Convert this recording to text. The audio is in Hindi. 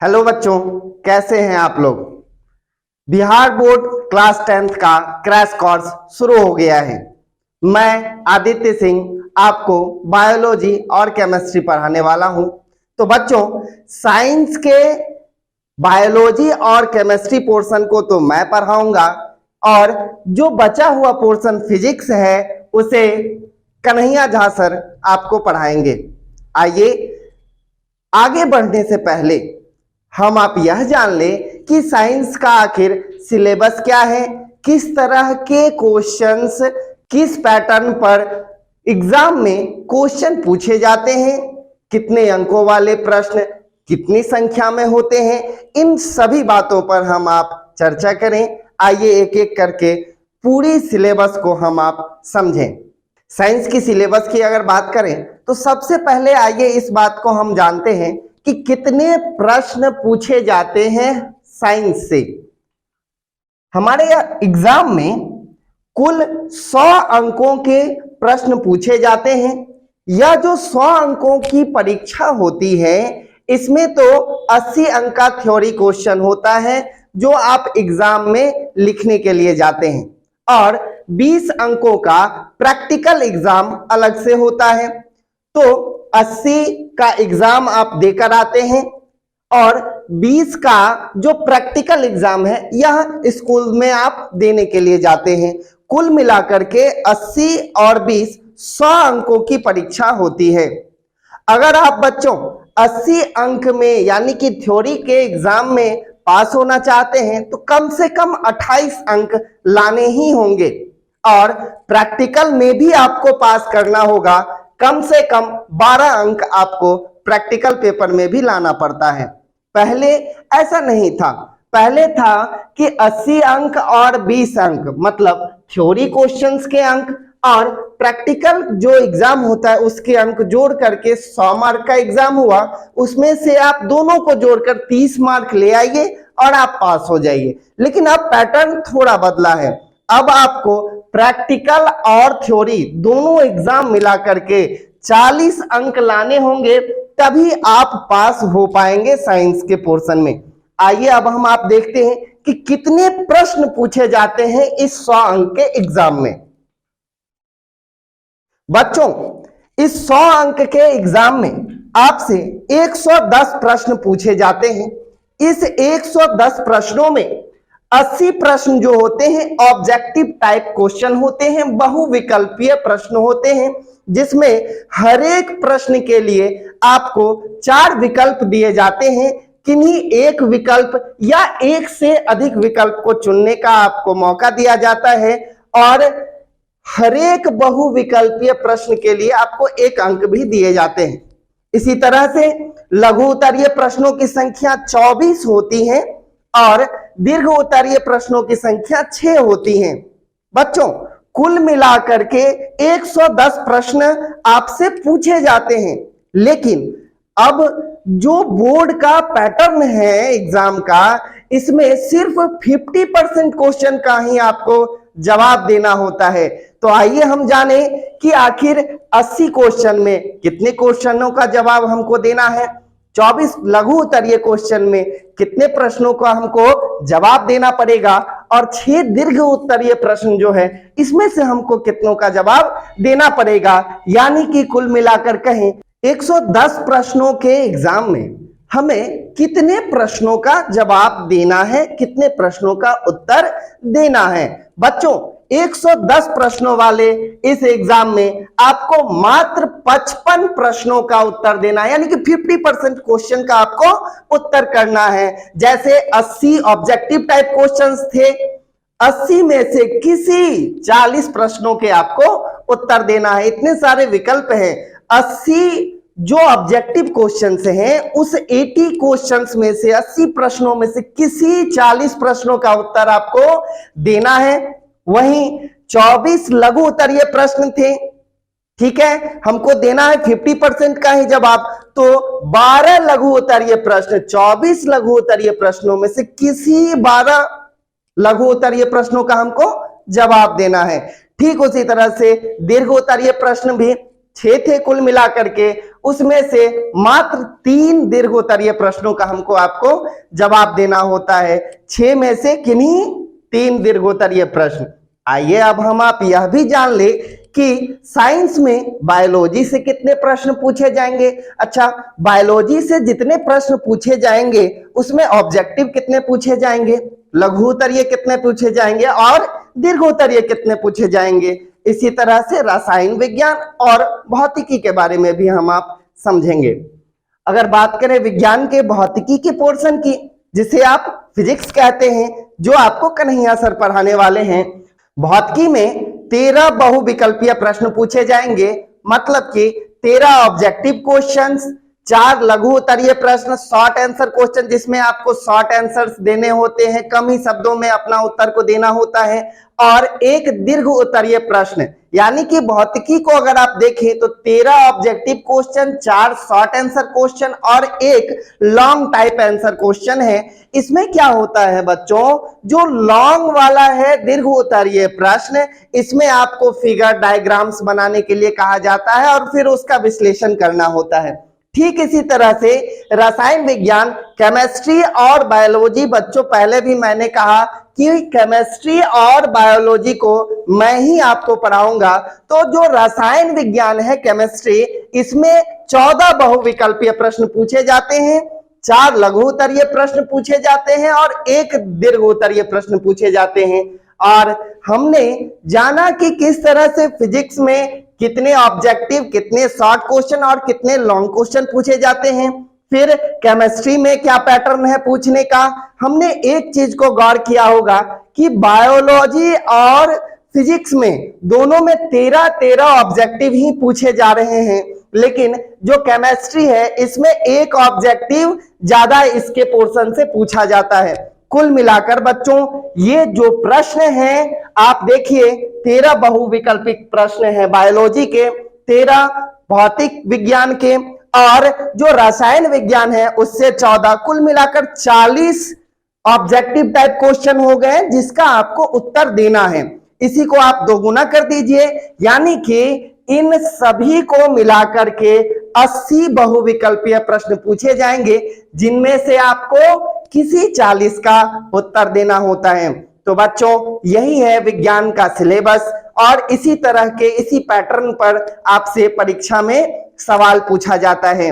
हेलो बच्चों, कैसे हैं आप लोग। बिहार बोर्ड क्लास 10th का क्रैश कोर्स शुरू हो गया है। मैं आदित्य सिंह आपको बायोलॉजी और केमिस्ट्री पढ़ाने वाला हूं। तो बच्चों, साइंस के बायोलॉजी और केमिस्ट्री पोर्शन को तो मैं पढ़ाऊंगा और जो बचा हुआ पोर्शन फिजिक्स है उसे कन्हैया झा सर आपको पढ़ाएंगे। आइए आगे बढ़ने से पहले हम आप यह जान लें कि साइंस का आखिर सिलेबस क्या है, किस तरह के क्वेश्चंस किस पैटर्न पर एग्जाम में क्वेश्चन पूछे जाते हैं, कितने अंकों वाले प्रश्न कितनी संख्या में होते हैं, इन सभी बातों पर हम आप चर्चा करें। आइए एक एक करके पूरी सिलेबस को हम आप समझें। साइंस की सिलेबस की अगर बात करें तो सबसे पहले आइए इस बात को हम जानते हैं कि कितने प्रश्न पूछे जाते हैं साइंस से। हमारे एग्जाम में कुल 100 अंकों के प्रश्न पूछे जाते हैं। यह जो 100 अंकों की परीक्षा होती है इसमें तो 80 अंक का थ्योरी क्वेश्चन होता है जो आप एग्जाम में लिखने के लिए जाते हैं और 20 अंकों का प्रैक्टिकल एग्जाम अलग से होता है। तो 80 का एग्जाम आप देकर आते हैं और 20 का जो प्रैक्टिकल एग्जाम है यह स्कूल में आप देने के लिए जाते हैं। कुल मिलाकर के 80 और 20 100 अंकों की परीक्षा होती है। अगर आप बच्चों 80 अंक में यानी कि थ्योरी के एग्जाम में पास होना चाहते हैं तो कम से कम 28 अंक लाने ही होंगे और प्रैक्टिकल में भी आपको पास करना होगा। कम से कम 12 अंक आपको प्रैक्टिकल पेपर में भी लाना पड़ता है। पहले ऐसा नहीं था, पहले था कि 80 अंक और 20 अंक मतलब थ्योरी क्वेश्चंस के अंक और प्रैक्टिकल जो एग्जाम होता है उसके अंक जोड़ करके 100 मार्क का एग्जाम हुआ, उसमें से आप दोनों को जोड़कर 30 मार्क ले आइए और आप पास हो जाइए। लेकिन अब पैटर्न थोड़ा बदला है। अब आपको प्रैक्टिकल और थ्योरी दोनों एग्जाम मिला करके 40 अंक लाने होंगे तभी आप पास हो पाएंगे साइंस के पोर्शन में। आइए अब हम आप देखते हैं कि कितने प्रश्न पूछे जाते हैं इस 100 अंक के एग्जाम में। बच्चों, इस 100 अंक के एग्जाम में आपसे 110 प्रश्न पूछे जाते हैं। इस 110 प्रश्नों में 80 प्रश्न जो होते हैं ऑब्जेक्टिव टाइप क्वेश्चन होते हैं, बहुविकल्पीय प्रश्न होते हैं जिसमें हर एक प्रश्न के लिए आपको 4 विकल्प दिए जाते हैं। किन्हीं एक विकल्प या एक से अधिक विकल्प को चुनने का आपको मौका दिया जाता है और हर एक बहुविकल्पीय प्रश्न के लिए आपको 1 अंक भी दिए जाते हैं। इसी तरह से लघु उत्तरीय प्रश्नों की संख्या 24 होती है और दीर्घ उत्तरीय प्रश्नों की संख्या 6 होती है। बच्चों, कुल मिलाकर के 110 प्रश्न आपसे पूछे जाते हैं। लेकिन अब जो बोर्ड का पैटर्न है एग्जाम का, इसमें सिर्फ 50% क्वेश्चन का ही आपको जवाब देना होता है। तो आइए हम जाने कि आखिर 80 क्वेश्चन में कितने क्वेश्चनों का जवाब हमको देना है, 24 लघु उत्तरीय क्वेश्चन में कितने प्रश्नों का हमको जवाब देना पड़ेगा और 6 दीर्घ उत्तरीय प्रश्न जो है इसमें से हमको कितनों का जवाब देना पड़ेगा। यानी कि कुल मिलाकर कहें 110 प्रश्नों के एग्जाम में हमें कितने प्रश्नों का जवाब देना है, कितने प्रश्नों का उत्तर देना है। बच्चों, 110 प्रश्नों वाले इस एग्जाम में आपको मात्र 55 प्रश्नों का उत्तर देना है, यानी कि 50% क्वेश्चन का आपको उत्तर करना है। जैसे 80 ऑब्जेक्टिव टाइप क्वेश्चंस थे, 80 में से किसी 40 प्रश्नों के आपको उत्तर देना है। इतने सारे विकल्प हैं। 80 जो ऑब्जेक्टिव क्वेश्चंस हैं उस 80 क्वेश्चंस में से 80 प्रश्नों में से किसी 40 प्रश्नों का उत्तर आपको देना है। वहीं 24 लघु उत्तरीय प्रश्न थे, ठीक है, हमको देना है 50% का ही जवाब। तो 12 लघु उत्तरीय प्रश्न, 24 लघु उत्तरीय प्रश्नों में से किसी 12 लघु उत्तरीय प्रश्नों का हमको जवाब देना है। ठीक उसी तरह से दीर्घ उत्तरीय प्रश्न भी 6 थे कुल मिलाकर के, उसमें से मात्र 3 दीर्घ उत्तरीय प्रश्नों का हमको आपको जवाब देना होता है। 6 में से किन्हीं 3 दीर्घ उत्तरीय प्रश्न। आइए अब हम आप यह भी जान ले कि साइंस में बायोलॉजी से कितने प्रश्न पूछे जाएंगे। अच्छा, बायोलॉजी से जितने प्रश्न पूछे जाएंगे उसमें ऑब्जेक्टिव कितने पूछे जाएंगे, लघु उत्तरीय कितने पूछे जाएंगे और दीर्घ उत्तरीय कितने पूछे जाएंगे। इसी तरह से रसायन विज्ञान और भौतिकी के बारे में भी हम आप समझेंगे। अगर बात करें विज्ञान के भौतिकी के पोर्शन की, जिसे आप फिजिक्स कहते हैं, जो आपको कन्हैया सर पढ़ाने वाले हैं, भौतिकी में 13 बहुविकल्पीय प्रश्न पूछे जाएंगे, मतलब कि 13 ऑब्जेक्टिव क्वेश्चंस, 4 लघु उत्तरीय प्रश्न, शॉर्ट आंसर क्वेश्चन जिसमें आपको शॉर्ट आंसर्स देने होते हैं, कम ही शब्दों में अपना उत्तर को देना होता है, और 1 दीर्घ उत्तरीय प्रश्न। यानी कि भौतिकी को अगर आप देखें तो 13 objective question, 4 short answer question और 1 लॉन्ग टाइप आंसर क्वेश्चन है। इसमें क्या होता है बच्चों, जो लॉन्ग वाला है दीर्घ उत्तरीय प्रश्न, इसमें आपको फिगर डायग्राम्स बनाने के लिए कहा जाता है और फिर उसका विश्लेषण करना होता है। ठीक इसी तरह से रसायन विज्ञान, केमिस्ट्री और बायोलॉजी, बच्चों पहले भी मैंने कहा कि केमिस्ट्री और बायोलॉजी को मैं ही आपको पढ़ाऊंगा। तो जो रसायन विज्ञान है, केमिस्ट्री, इसमें 14 बहुविकल्पीय प्रश्न पूछे जाते हैं, 4 लघु उत्तरीय प्रश्न पूछे जाते हैं और 1 दीर्घ उत्तरीय प्रश्न पूछे जाते हैं। और हमने जाना कि किस तरह से फिजिक्स में कितने ऑब्जेक्टिव, कितने शॉर्ट क्वेश्चन और कितने लॉन्ग क्वेश्चन पूछे जाते हैं। फिर केमिस्ट्री में क्या पैटर्न है पूछने का। हमने एक चीज को गौर किया होगा कि बायोलॉजी और फिजिक्स में दोनों में 13 ऑब्जेक्टिव ही पूछे जा रहे हैं, लेकिन जो केमिस्ट्री है इसमें 1 ऑब्जेक्टिव ज्यादा इसके पोर्शन से पूछा जाता है। कुल मिलाकर बच्चों ये जो प्रश्न हैं, आप देखिए 13 बहुविकल्पिक प्रश्न हैं बायोलॉजी के, 13 भौतिक विज्ञान के, और जो रसायन विज्ञान है उससे 14, कुल मिलाकर 40 ऑब्जेक्टिव टाइप क्वेश्चन हो गए जिसका आपको उत्तर देना है। इसी को आप दोगुना कर दीजिए, यानी कि इन सभी को मिलाकर के 80 बहुविकल्पीय प्रश्न पूछे जाएंगे, जिनमें से आपको किसी 40 का उत्तर देना होता है। तो बच्चों यही है विज्ञान का सिलेबस, और इसी तरह के इसी पैटर्न पर आपसे परीक्षा में सवाल पूछा जाता है।